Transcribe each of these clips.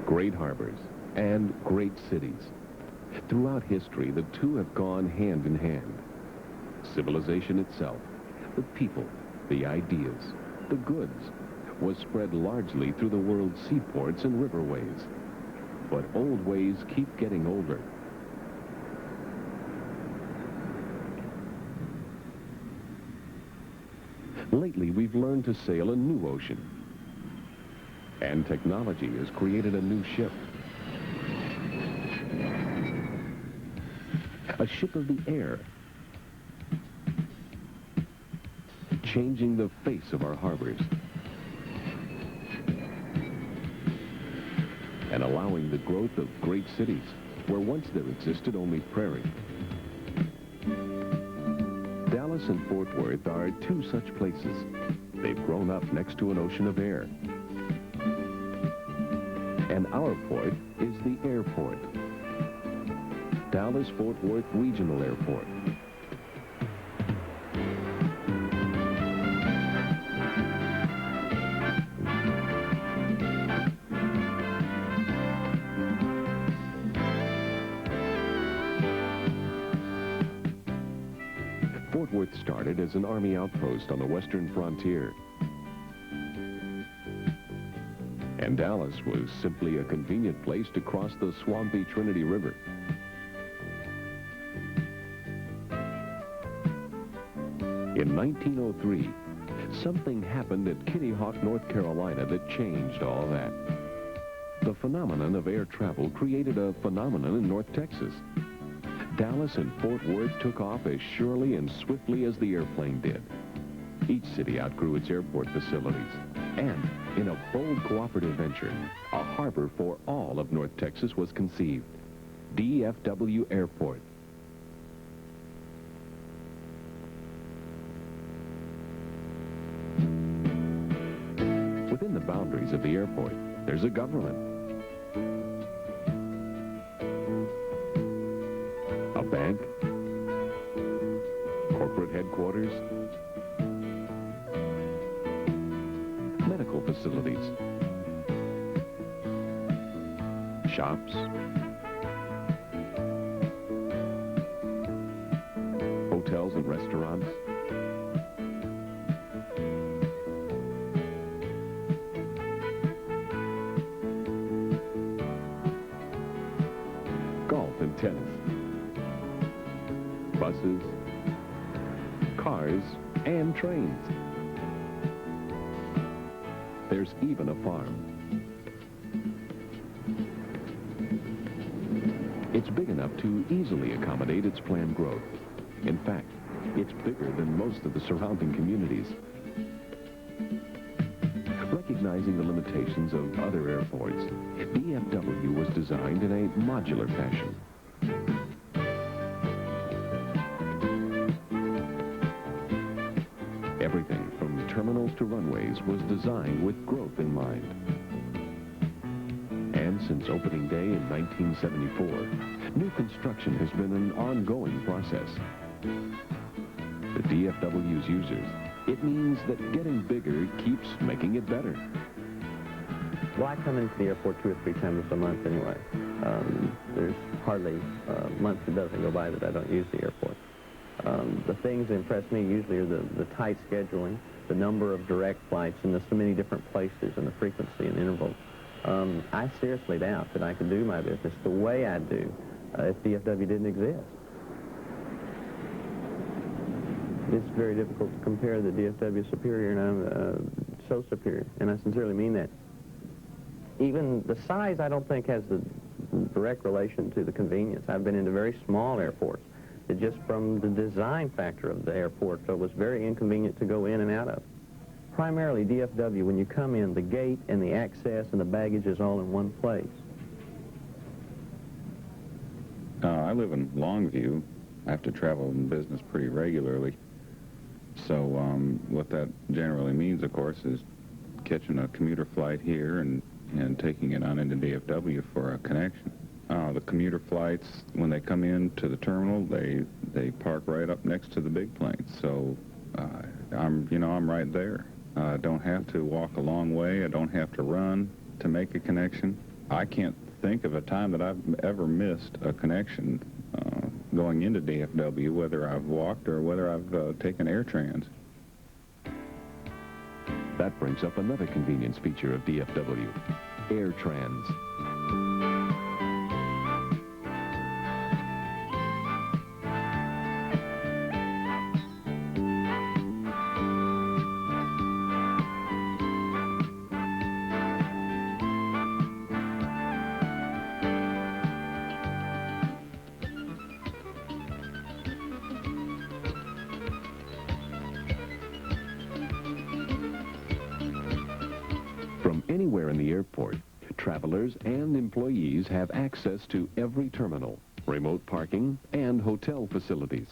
Great harbors and great cities. Throughout history, the two have gone hand in hand. Civilization itself, the people, the ideas, the goods, was spread largely through the world's seaports and riverways. But old ways keep getting older. Lately, we've learned to sail a new ocean. And technology has created a new ship. A ship of the air, changing the face of our harbors and allowing the growth of great cities where once there existed only prairie. Dallas and Fort Worth are two such places. They've grown up next to an ocean of air. And our port is the airport. Dallas-Fort Worth Regional Airport. Fort Worth started as an Army outpost on the western frontier. And Dallas was simply a convenient place to cross the swampy Trinity River. In 1903, something happened at Kitty Hawk, North Carolina that changed all that. The phenomenon of air travel created a phenomenon in North Texas. Dallas and Fort Worth took off as surely and swiftly as the airplane did. Each city outgrew its airport facilities. And in a bold cooperative venture, a harbor for all of North Texas was conceived. DFW Airport. Within the boundaries of the airport, there's a government. A bank. Corporate headquarters. Medical facilities. Shops. Hotels and restaurants. Golf and tennis. Buses, cars, and trains. There's even a farm. It's big enough to easily accommodate its planned growth. In fact, it's bigger than most of the surrounding communities. Recognizing the limitations of other airports, DFW was designed in a modular fashion. Everything from terminals to runways was designed with growth in mind. And since opening day in 1974, new construction has been an ongoing process. For DFW's users, it means that getting bigger keeps making it better. Well, I come into the airport 2 or 3 times a month anyway. There's hardly a month that doesn't go by that I don't use the airport. The things that impress me usually are the tight scheduling, the number of direct flights, and the so many different places, and the frequency and intervals. I seriously doubt that I could do my business the way I do if DFW didn't exist. It's very difficult to compare the DFW superior, and I'm so superior, and I sincerely mean that. Even the size, I don't think, has the direct relation to the convenience. I've been into very small airports that just from the design factor of the airport, so it was very inconvenient to go in and out of. Primarily DFW, when you come in, the gate and the access and the baggage is all in one place. I live in Longview. I have to travel in business pretty regularly. So what that generally means, of course, is catching a commuter flight here and taking it on into DFW for a connection. The commuter flights, when they come in to the terminal, they park right up next to the big planes. So I'm right there. I don't have to walk a long way. I don't have to run to make a connection. I can't think of a time that I've ever missed a connection going into DFW, whether I've walked or whether I've taken AirTrans. That brings up another convenience feature of DFW, AirTrans. From anywhere in the airport, travelers and employees have access to every terminal, remote parking, and hotel facilities.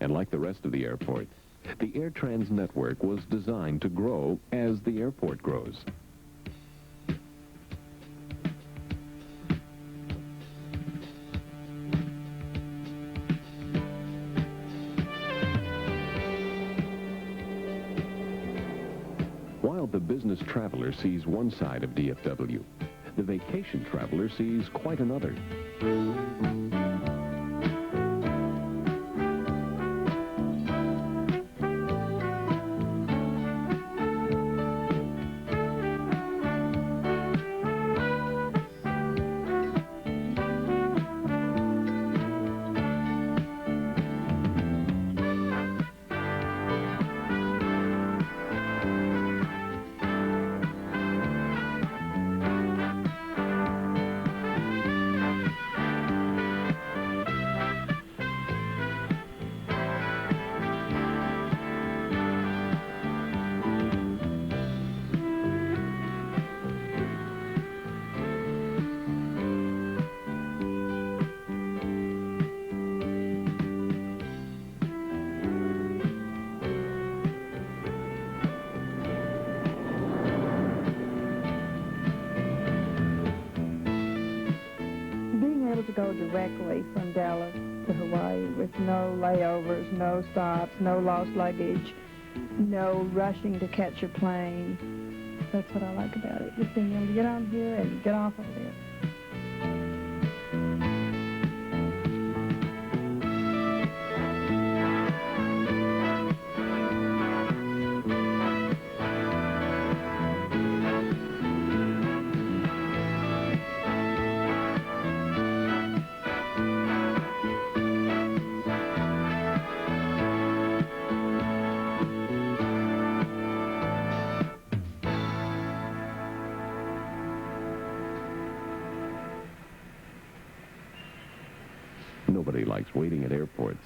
And like the rest of the airport, the AirTrans network was designed to grow as the airport grows. While the business traveler sees one side of DFW, the vacation traveler sees quite another. To go directly from Dallas to Hawaii with no layovers, no stops, no lost luggage, no rushing to catch your plane. That's what I like about it, just being able to get on here and get off over there. Nobody likes waiting at airports,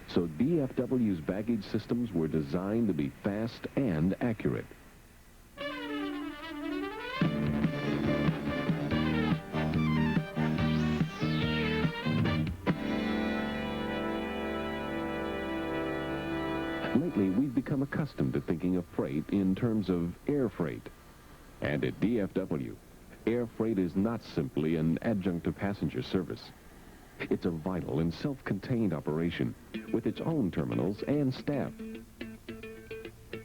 so DFW's baggage systems were designed to be fast and accurate. Lately, we've become accustomed to thinking of freight in terms of air freight. And at DFW, air freight is not simply an adjunct to passenger service. It's a vital and self-contained operation with its own terminals and staff.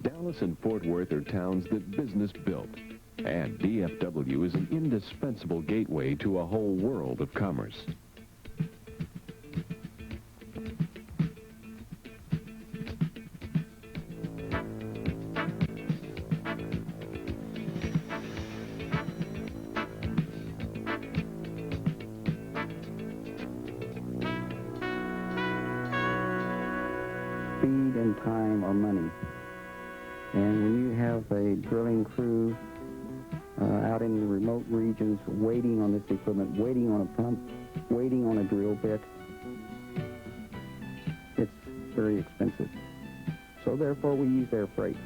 Dallas and Fort Worth are towns that business built, and DFW is an indispensable gateway to a whole world of commerce. Speed and time are money. And when you have a drilling crew out in the remote regions waiting on this equipment, waiting on a pump, waiting on a drill bit, it's very expensive. So therefore we use air freight.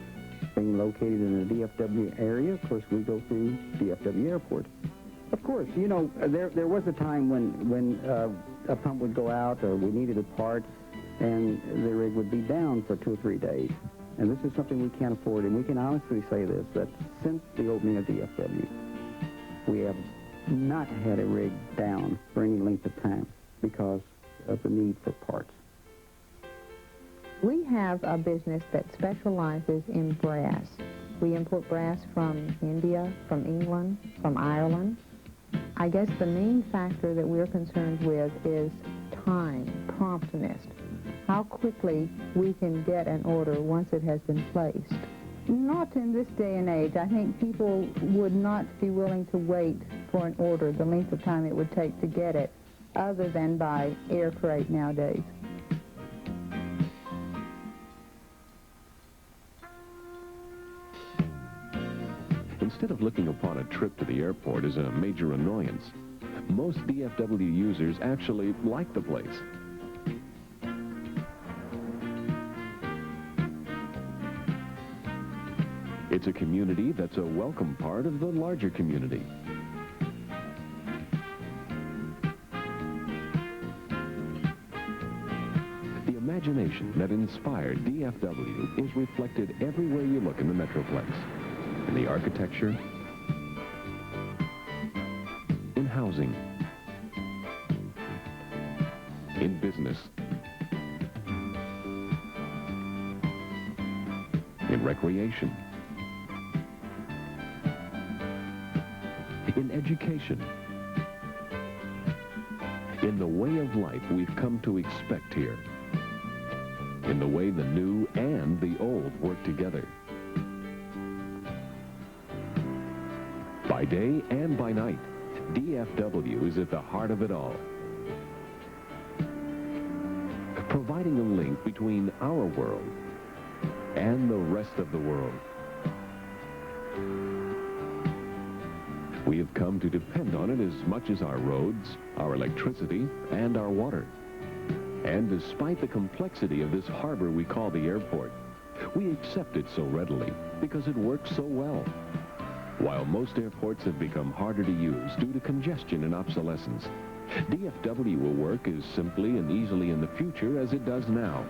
Being located in the DFW area, of course we go through DFW Airport. Of course, you know, there was a time when a pump would go out or we needed a part, and the rig would be down for 2 or 3 days. And this is something we can't afford, and we can honestly say this, that since the opening of DFW, we have not had a rig down for any length of time because of the need for parts. We have a business that specializes in brass. We import brass from India, from England, from Ireland. I guess the main factor that we're concerned with is time, promptness, how quickly we can get an order once it has been placed. Not in this day and age. I think people would not be willing to wait for an order the length of time it would take to get it, other than by air freight nowadays. Instead of looking upon a trip to the airport as a major annoyance, most DFW users actually like the place. It's a community that's a welcome part of the larger community. The imagination that inspired DFW is reflected everywhere you look in the Metroplex. In the architecture, in housing, in business, in recreation, in education, in the way of life we've come to expect here, in the way the new and the old work together. By day and by night, DFW is at the heart of it all, providing a link between our world and the rest of the world. We have come to depend on it as much as our roads, our electricity, and our water. And despite the complexity of this harbor we call the airport, we accept it so readily because it works so well. While most airports have become harder to use due to congestion and obsolescence, DFW will work as simply and easily in the future as it does now.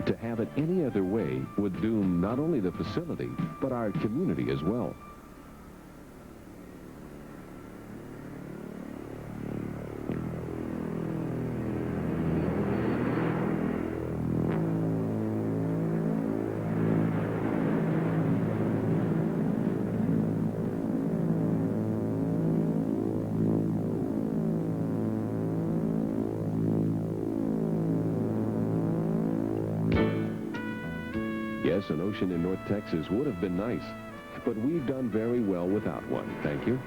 To have it any other way would doom not only the facility, but our community as well. Yes, an ocean in North Texas would have been nice, but we've done very well without one, thank you.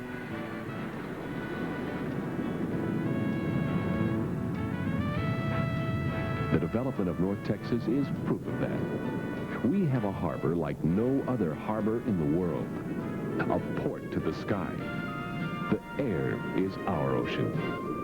The development of North Texas is proof of that. We have a harbor like no other harbor in the world, a port to the sky. The air is our ocean.